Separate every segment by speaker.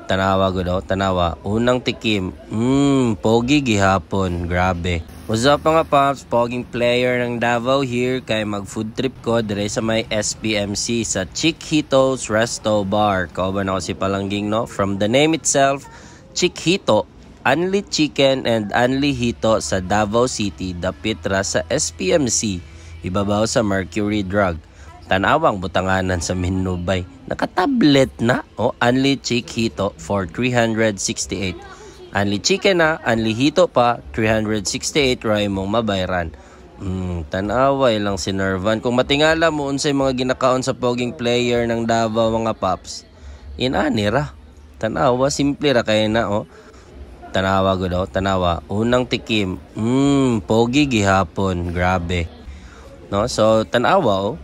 Speaker 1: Tanawa ko daw, tanawa. Unang tikim. Pogi gihapon. Grabe. What's up mga paps? Poging player ng Davao here. Kay mag food trip ko dire sa may SPMC sa Chiquitos Resto Bar. Kauban ako si Palangging, no? From the name itself, Chiquito. Only chicken and only hito sa Davao City. Dapit ra sa SPMC. Ibabaw sa Mercury Drug. Tanawang butanganan sa Minubay. Naka-tablet na. Only Chiquito for 368. Only chicken na, only hito pa, 368 ray mong mabayran. Tanaway lang si Nervan. Kung matingala mo unsay mga ginakaon sa poging player ng Davao mga paps, inanira. Tanawa, simple ra kay na Tanawa ko daw, tanawa. Unang tikim. Pogi gihapon. Grabe. No? So, tanawa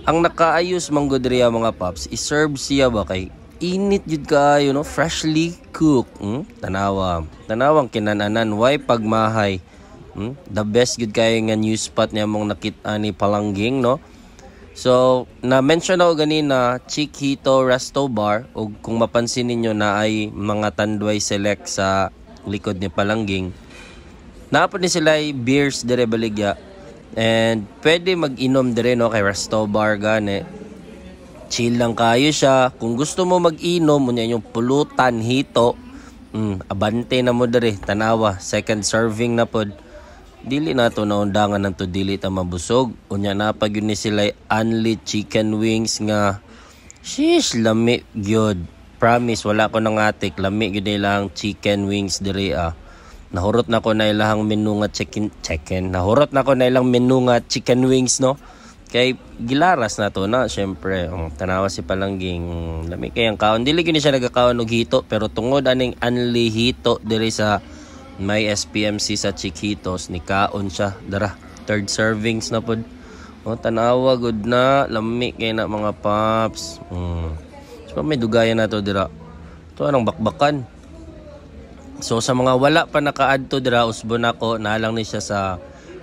Speaker 1: ang nakaayos manggudriya mga paps, iserve siya ba kay init jud kayo, no? Freshly cooked. Tanawang kinananan, why pagmahay. The best jud kayo nga new spot niya mong nakita ni Palangging, no? So, na-mention ako ganina, Chiquito Resto Bar, o kung mapansin ninyo na ay mga Tanduay Select sa likod ni Palangging. Naapod ni sila ay beers dire baligya. And pwede mag-inom dire, no, kay Resto Bar gani. Chill lang kayo siya. Kung gusto mo mag-inom, unya yung pulutan, hito, abante na mo dire. Tanawa, second serving na pod. Dili na to naundangan ng to, dili ta mabusog. Unya na pag yun ni sila only chicken wings nga. Shish, lami gyud. Promise, wala ko nang atik. Lami gyud nilang chicken wings dire Nahurot na ko na ilang menu nga chicken. Nahurot na ko na ilang menu nga chicken wings, no? Kay gilaras na to na, syempre. Tanawa si Palangging. Lami kayang kaon. Dili gini siya nagakaon og hito, pero tungod aning only hito diri sa may SPMC sa Chiquitos, ni kaon siya. Dara, third servings na pod. Tanawa good na. Lami kay na mga paps. So may dugayan na to dira. To anong bakbakan. So sa mga wala pa naka-add to dira, usbon ako, nalang ni siya sa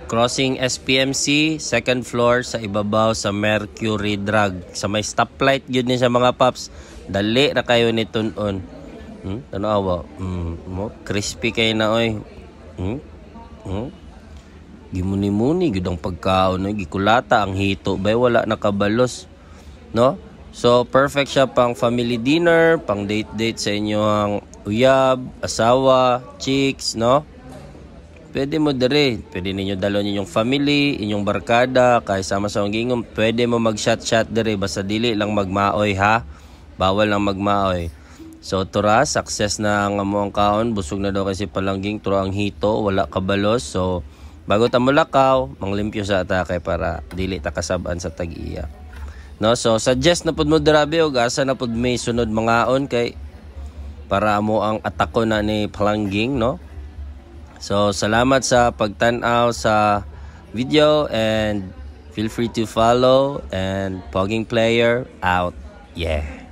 Speaker 1: crossing SPMC, second floor sa ibabaw sa Mercury Drug. Sa may stoplight yun ni siya mga paps. Dali na kayo ni tunon. Tanawa. Crispy kayo na oy. Gimuni-muni gud ang pagkaon, gikulata ang hito bay wala nakabalos, no? So perfect siya pang family dinner, pang date sa inyong uyab, asawa, chicks, no? Pwede mo dire, pwede ninyo dalon ninyong family, inyong barkada, kay sama sa gingom, pwede mo mag-shot dire, basta dili lang magmaoy ha. Bawal lang magmaoy. So tura, success na ang among kaon, busog na daw kasi Palangging, tura ang hito, wala kabalos. So bago ta mulakaw, manglimpyo sa atake para dili ta kasaban sa tag-iya. No, so suggest na pud mo dirabe og asa na pud may sunod mangaon kay para mo ang atako na ni Palangging, no? So salamat sa pagtan-aw sa video and feel free to follow and Poging Player out. Yeah.